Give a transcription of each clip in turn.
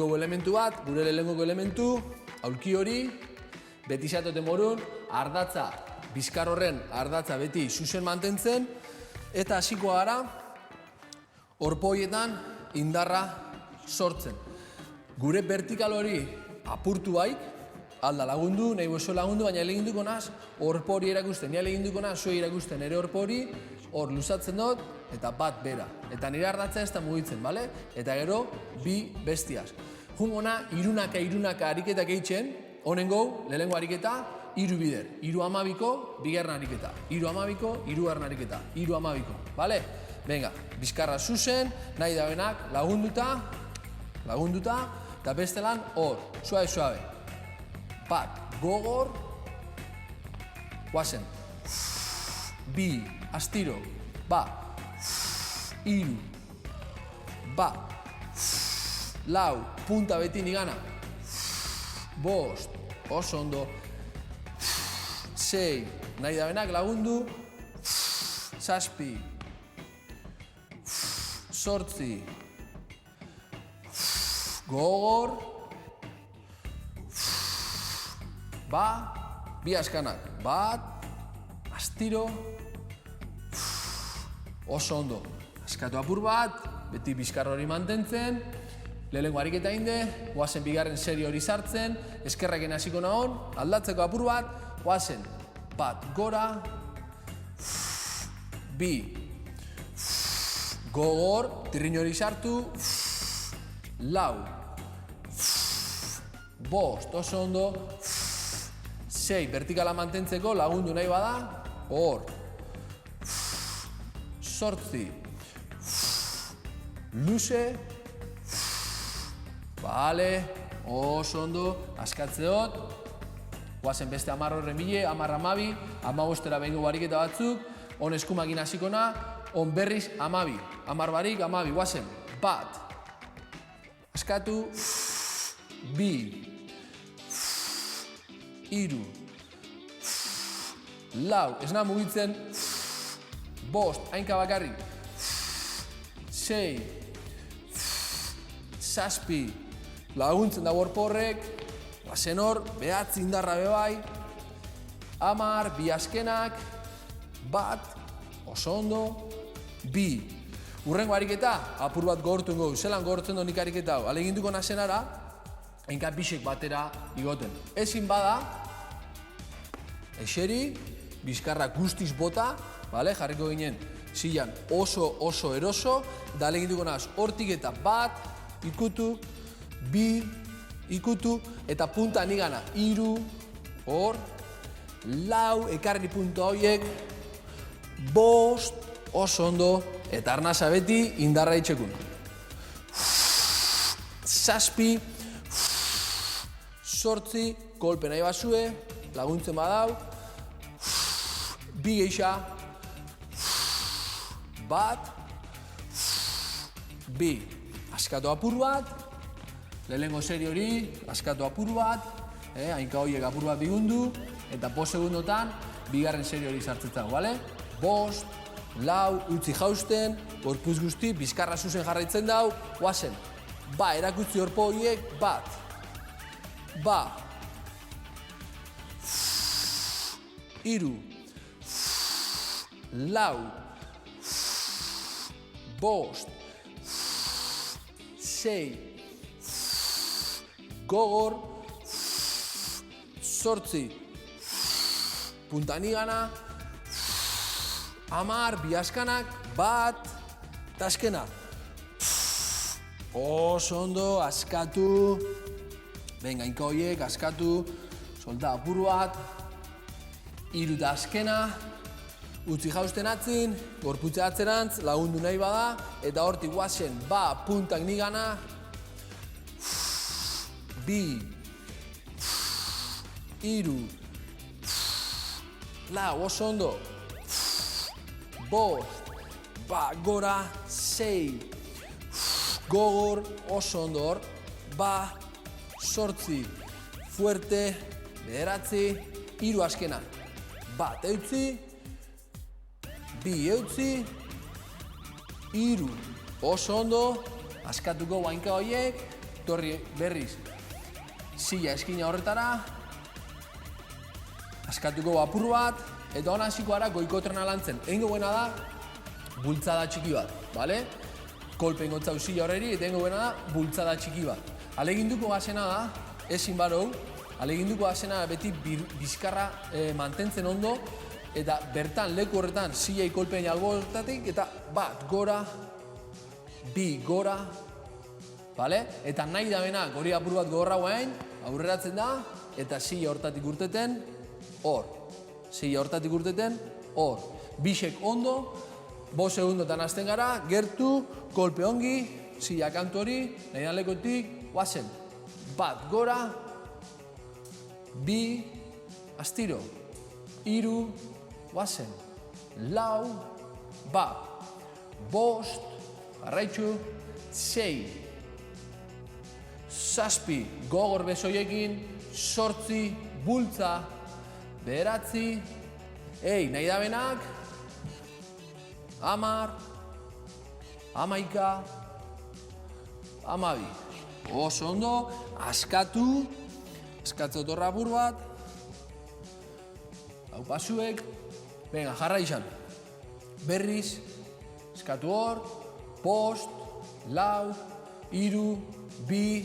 Elementu bat, gure lehenengo elementu, aulki hori, beti zatote morun, ardatza, bizkar horren ardatza beti zuzen mantentzen, eta hasiko gara, orpoietan indarra sortzen. Gure vertikal hori apurtu baik, alda lagundu, nahi bozo lagundu, baina eleginduko naz, orpo hori erakusten, nire eleginduko naz, zoi erakusten ere orpo hori, hor luzatzen dut, eta bat bera. Eta nire ardatza ez da mugitzen, bale? Eta gero, bi bestiaz. Jungona, irunaka ariketak eitzen, honengo, lehenengo ariketa, hiru bider. Hiru amabiko, bigarren ariketa. Hiru amabiko, hirugarren ariketa. Hiru amabiko, bale? Venga, bizkarra zuzen, nahi dabenak, lagunduta, eta bestelan hor, suabe. Bat, gogor, guazen. Bi, astiro, ba, hiru, ba, lau, punta beti nigana, bost, oso ondo, sei, nahi dabenak lagundu, zazpi, zortzi, gogor, ba, bi askanak, bat, astiro, oso ondo, askatu apur bat, beti bizkar hori mantentzen, lehenengo ariketa inde, guazen bigarren serie hori sartzen, eskerraken hasiko nahon, aldatzeko apur bat, guazen bat gora, bi, gogor, tirrin hori sartu, lau, bost, oso ondo, sei, vertikala mantentzeko lagundu nahi bada, hor, zortzi, luze, bale, oso ondo, askatzeot, guazen beste 10 horren bile, 10 amabi, 15 behingo bariketa batzuk, on eskumakin hasikona, on berriz amabi, 10 barik, amabi, guazen, bat, askatu, bi, hiru, lau, ez nahi mugitzen, bost, hainka bakarrik, sei, zazpi, laguntzen da horrek, guazen hor, behatzi indarra bebai, 10, bi askenak, bat, oso ondo, bi. Urrengo ariketa, apur bat gogortu ingo, zelan gogortzen do nik ariketa hau, aleginduko nazenara, hainka bisek batera igoten. Ezin bada, eseri, bizkarra guztiz bota, jarriko ginen zilan oso eroso, da aleginduko naz hortik eta bat, ikutu, bi, ikutu, eta punta nigana, hiru, hor, lau, ekarri punta horiek, bost, oso ondo, eta arnasa beti indarra itxekun. Zazpi, zortzi, kolpe nahi bazue, laguntzen badau, bi geixa, bat, bi, askatu apur bat, lehenengo serie hori, askatu apur bat, hainka horiek apur bat bigundu, eta 5 segundotan, bigarren serie hori sartzetzen, bale? Bost, lau, utzi jausten, gorpuz guzti, bizkarra zuzen jarraitzen dau, guazen, ba, erakutzi horpo horiek, bat, ba, hiru, lau, bost, sei, gogor, zortzi, punta nigana, 10, bi askanak, bat, eta askena. Oso ondo, askatu, venga, inka horiek, askatu, solta apur bat, hiru eta askena, utzi jausten atzin, gorputze atzerantz, lagundu nahi bada, eta hortik guazen, ba, puntak nigana, bi, hiru, lau, oso ondo, bost, ba, gora, sei, gogor, oso ondo hor, ba, zortzi, fuerte, bederatzi, hiru askena, bat eutzi, bi eutzi, hiru, oso ondo, askatuko hainka horiek, etorri berriz silla eskina horretara, askatuko apur bat, eta hona hasiko gara goikotrena lantzen. Egin duena da, bultzada txiki bat, bale? Kolpe ingotzau silla horreri, eta egin duena da, bultzada txiki bat. Aleginduko gazena da, ezin barou, aleginduko gazena beti bizkarra mantentzen ondo, eta bertan, leku horretan, sillai kolpeen alboetatik, eta bat, gora, bi, gora, bale? Eta nahi da bena, gori apur bat gogorra guain, aurreratzen da, eta silla hortatik urteten, hor. Silla hortatik urteten, hor. Bisek ondo, 5 segundotan hasten gara, gertu, kolpe ongi, silla kantu hori, nahi da lekotik, guazen. Bat, gora, bi, astiro, hiru, guazen. Lau, bat, 5, jarraitzu, 6, 7, gogor besoiekin, 8, bultza, 9, nahi da benak, 10, 11, 12. Oso ondo, askatu, askatze otorra apur bat, hau pasuek, venga, jarra izan. Berriz, askatu hor, 5, 4, 3, 2,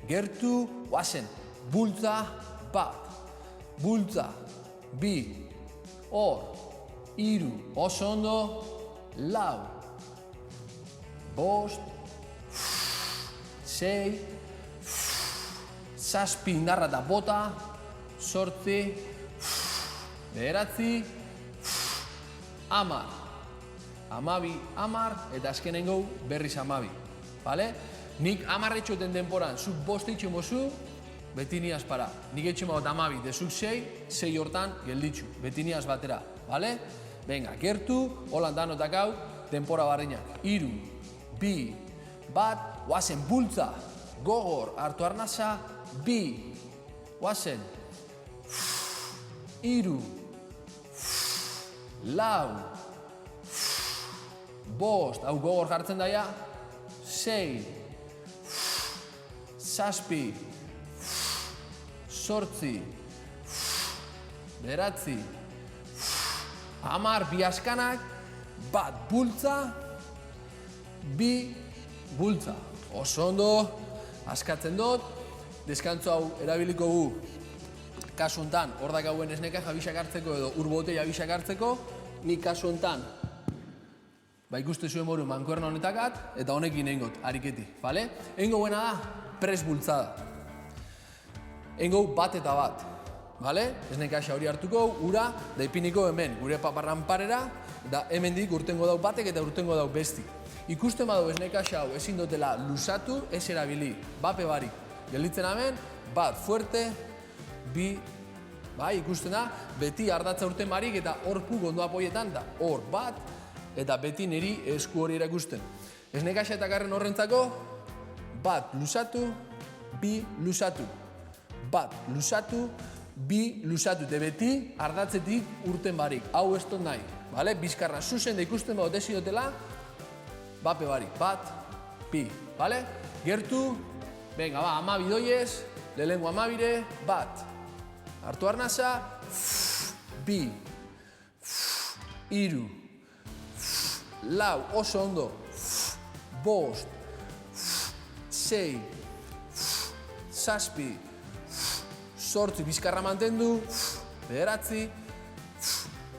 gertu, guazen, bultza, bat, bultza, 2, hor, 3, oso ondo, 4, 5, 6, 7, indarra eta bota, 8, 9, 10, 12, eta azkenengo berriz 12, bale? Nik 10 etxoten denporan, zuk 5 etxo mozu, beti niaz para. Nik etxo maut 12, desuk 6 hortan gelditzu, beti niaz batera, bale? Venga, gertu, holan danotak hau, denpora barreinak. 3, 2, bat, guazen, bultza, gogor, hartu arnasa, 2, guazen, 3, 4, 5, hau gogor jartzen daia, 6, 7, 8, 9, 10, bi askanak, bat, bultza, 2, bultza. Oso ondo, askatzen dut, deskantzo hau erabiliko gu, kasu hontan, hor dakauen esneka jabisak hartzeko edo urbotei jabisak hartzeko, nik kasu hontan, ikuste zuen moru mankuerna honetakat, eta honekin egingot, ariketi, bale? Egingo buena da, pres bultzada. Egingo bat eta bat, bale? Esneka hori hartuko, ura, da ipiniko hemen, gure paparran parera, eta hemendik urtengo dau batek eta urtengo dau besti. Ikusten badu esneka hau ezin dutela lusatu, ez erabili, bape barik. Gelditzen hemen, bat fuerte, 2, bai, ikusten da, beti ardatza urten barik eta hor puk ondo apoietan, da hor bat, eta beti niri esku hori erakusten. Esneka eta garren horrentzako, bat lusatu, 2 lusatu. Bat lusatu, 2 lusatu. Eta beti ardatzetik urten barik. Hau ez dut nahi. Bizkarra zuzen da ikusten badu desi dutela, bape barik. Bat, 2. Gertu, venga, ba, 12 doiez, lehengo 12, bat. Hartu arnasa, 2, 3, 4, oso ondo, 5, 6, 7, 8, bizkarra mantendu, 9,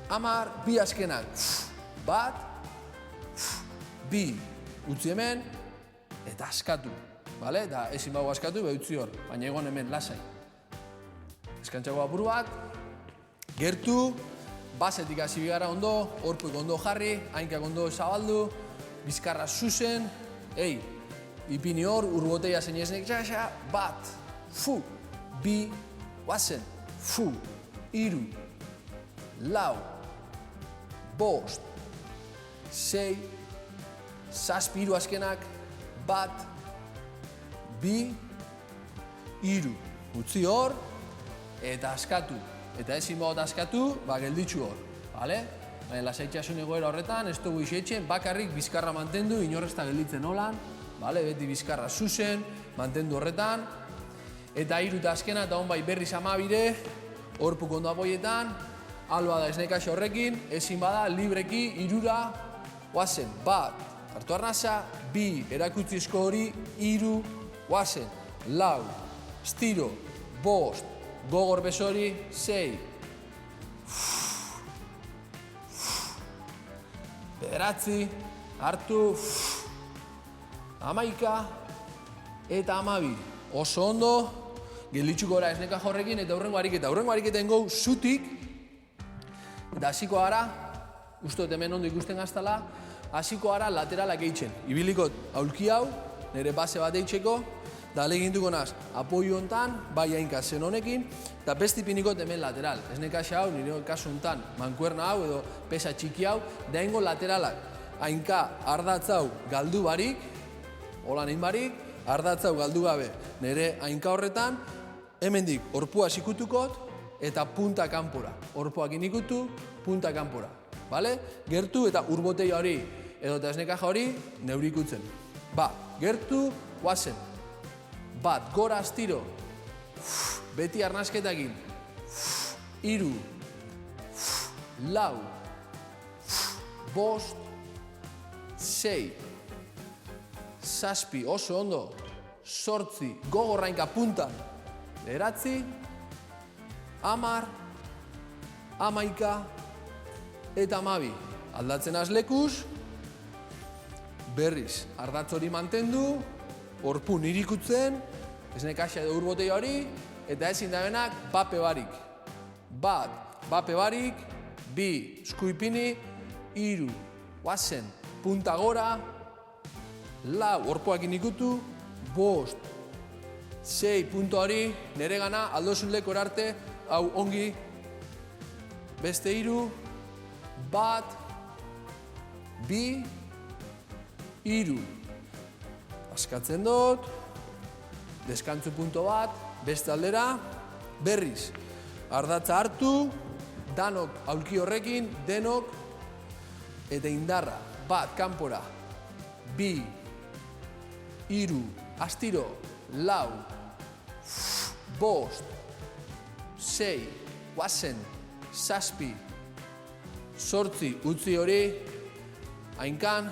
10, bi askenak, bat, 2, utzi hemen, eta askatu, eta ezin bago askatu, utzi hor, baina egon hemen lasai. Eskantxako apur bat, gertu, basetik hasi bigara ondo, horpuik ondo jarri, hainkak ondo zabaldu, bizkarra zuzen, ipini hor, urboteia zein esnek txaxa, bat, 2, guazen, 3, 4, 5, 6, 7, 3 askenak, bat, 2, 3, utzi hor, eta askatu. Eta ezin bagot askatu, gelditzu hor. Baina lasaitxasun egoera horretan, ez dugu isetxen, bakarrik bizkarra mantendu, inorrezta gelditzen holan, beti bizkarra zuzen, mantendu horretan. Eta hiru eta azkena, eta hon bai berriz amabire, horpuk ondo apoietan, alba da esnekaxa horrekin, ezin bada, libreki, irura, oazen, bat, hartu arnasa, bi, erakutzizko hori, iru, oazen, lau, stiro, bost, gogor bezori, sei, bederatzi, hartu, amaika, eta amabi, oso ondo, gelditzuko gara esneka horrekin eta hurrengo ariketa. Hurrengo ariketen gau zutik, eta hasiko gara, uste hemen ondo ikusten gaztala, hasiko gara lateralak eitzen. Ibilikot aulki hau, nire base bat eitzeko, da legintuko naz, apoio hontan, bai hainka zen honekin, eta besti pinikot hemen lateral. Esneka hau, nire kasu hontan, mankuerna hau edo pesa txiki hau, da hengo lateralak. Hainka ardatzau galdu barik, hola nein barik, ardatzau galdu gabe nire hainka horretan, hemendik orpua ikutukot eta punta kanpora. Orpuak inikutu, punta kanpora. Vale? Gertu eta urbotei hori edo eta esnekaja hori neurikutzen. Ba, gertu, guazen. Bat, gora astiro. Beti arnasketakin. Iru. Lau. Bost. Sei. Zazpi, oso ondo. Sortzi, gogorrainka puntan. Bederatzi, amar, amaika, eta amabi. Aldatzen azlekuz, berriz, ardatz hori mantendu, orpu nirikutzen, esnekaxa edo urbotei hori, eta ezin dabenak bape barik. Bat, bape barik, bi, skuipini, iru, guazen, punta gora, lau, orpuak inikutu, bost, sei, punto hori, nire gana, aldozun leko erarte, hau ongi, beste iru, bat, bi, iru. Askatzen dut, deskantzu punto bat, beste aldera, berriz. Ardatza hartu, danok aulki horrekin, denok, eta indarra, bat, kanpora, bi, iru, astiro, lau, bost, sei, guazen, zazpi, sortzi, utzi hori, hainkan,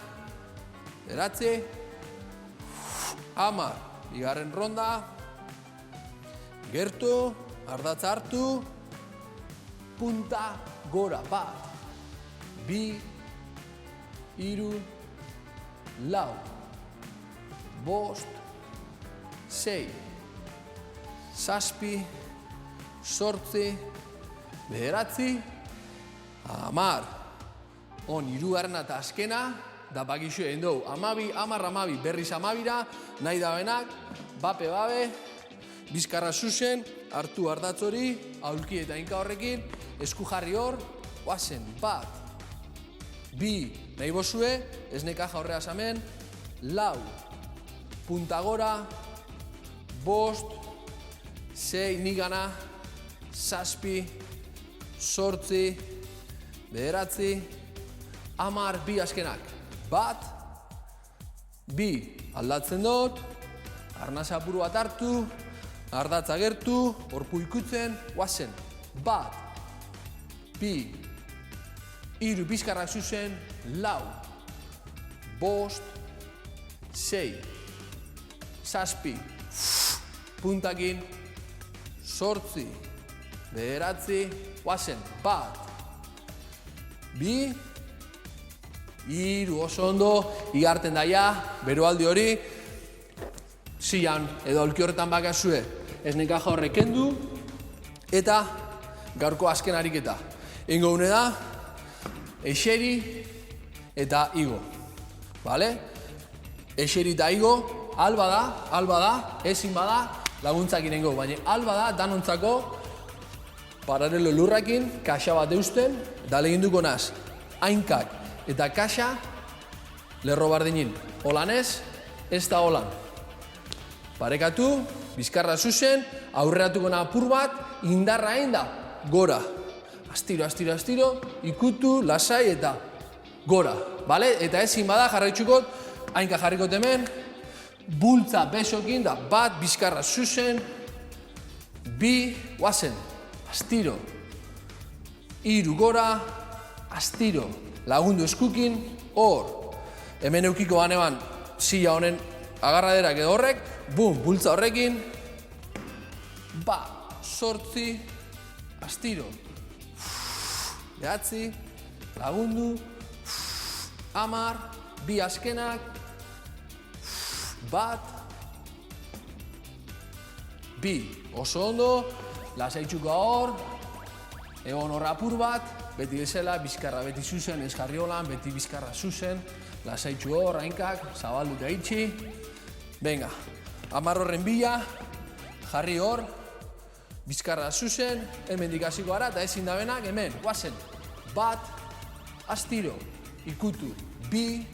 bederatzi, amar, bigarren ronda, gertu, ardatza hartu, punta gora, bat, bi, iru, lau, bost, sei, zazpi, sortzi, bederatzi, amar. On, hirugarrena eta azkena, da bakixu egin dugu. Amabi, amar, amabi, berriz amabira, nahi dabenak, bape babe, bizkarra zuzen, hartu ardatz hori, aulki eta inka horrekin, esku jarri hor, guazen, bat, bi, nahi bozue, esnekaja horreaz hemen, lau, punta gora, bost, sei, nigana, zazpi, sortzi, bederatzi, amar, bi azkenak. Bat, bi, aldatzen dut, arnasa apuru bat hartu, ardatza gertu, orpu ikutzen, guazen. Bat, bi, iru, bizkarrak zuzen, lau, bost, sei, zazpi, puntakin, sortzi, bederatzi, guazen, bat, bi, iru, oso ondo, igarten daia, beroaldi hori, zian edo aulki horretan bakazue esnekaja horrek kendu, eta gaurko azken ariketa. Ingo une da, eseri eta igo. Vale? Eseri eta igo, alba da, ezin bada, laguntzak inengo, baina alba da, danontzako, paralelo lurrakin, kaxa bat eusten, da leginduko naz, hainkak eta kaxa, lerro bardinin. Holan ez da holan. Parekatu, bizkarra zuzen, aurreratuko na apur bat, indarra egin da, gora. Astiro, astiro, astiro, ikutu, lasai eta gora. Vale? Eta ezin bada jarraitxukot, hainka jarrikot hemen, bultza besokin da, bat, bizkarra zuzen, bi, guazen, astiro, hiru gora, astiro, lagundu eskukin, hor, hemen eukiko baneban, silla honen agarraderak edo horrek, bum, bultza horrekin, bat, zortzi, astiro, behatzi, lagundu, hamar, bi azkenak, bat, bi, oso ondo, lasaitxuko hor, egon horra apur bat, beti bezala, bizkarra beti zuzen, ez jarri holan, beti bizkarra zuzen, lasaitxu hor, hainkak, zabalduta itxi. Venga, 10 horren bila, jarri hor, bizkarra zuzen, hemen dikasiko gara, eta ezin da benak, hemen, guazen, bat, astiro, ikutu, bi,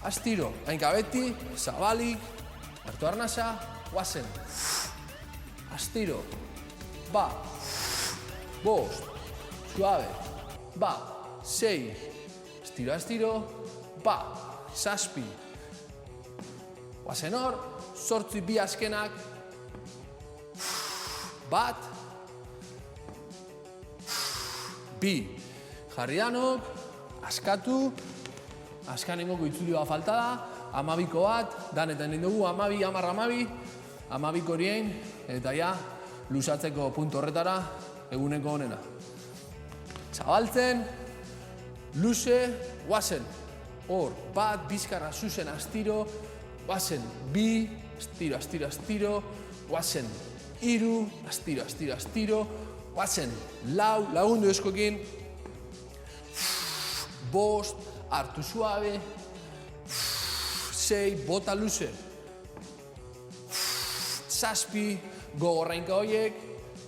astiro, hainka beti, zabalik, hartu arnasa, guazen, astiro, bat, bost, suave, bat, sei, astiro, astiro, bat, zazpi, guazen hor, zortzi bi azkenak, bat, bi, jarrianok, askatu, askanengoko itzulioa falta da, 12ko bat, danetan egin dugu, 12, 10, 12 horien, eta ja, lusatzeko puntu horretara, eguneko honena. Zabaltzen, luze, guazen, hor, bat, bizkarra, zuzen, astiro, guazen, bi, astiro, astiro, astiro, guazen, hiru, astiro, astiro, astiro, guazen, lau, lagundu eskokin, bost, hartu suabe, sei, bota luze, zazpi, gogorrainka horiek,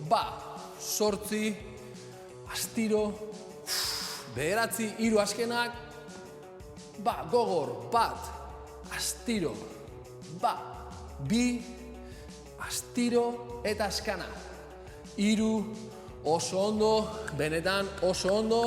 ba, zortzi, astiro, bederatzi, hiru azkenak, ba, gogor, bat, astiro, ba, bi, astiro eta askana. Hiru, oso ondo, benetan oso ondo,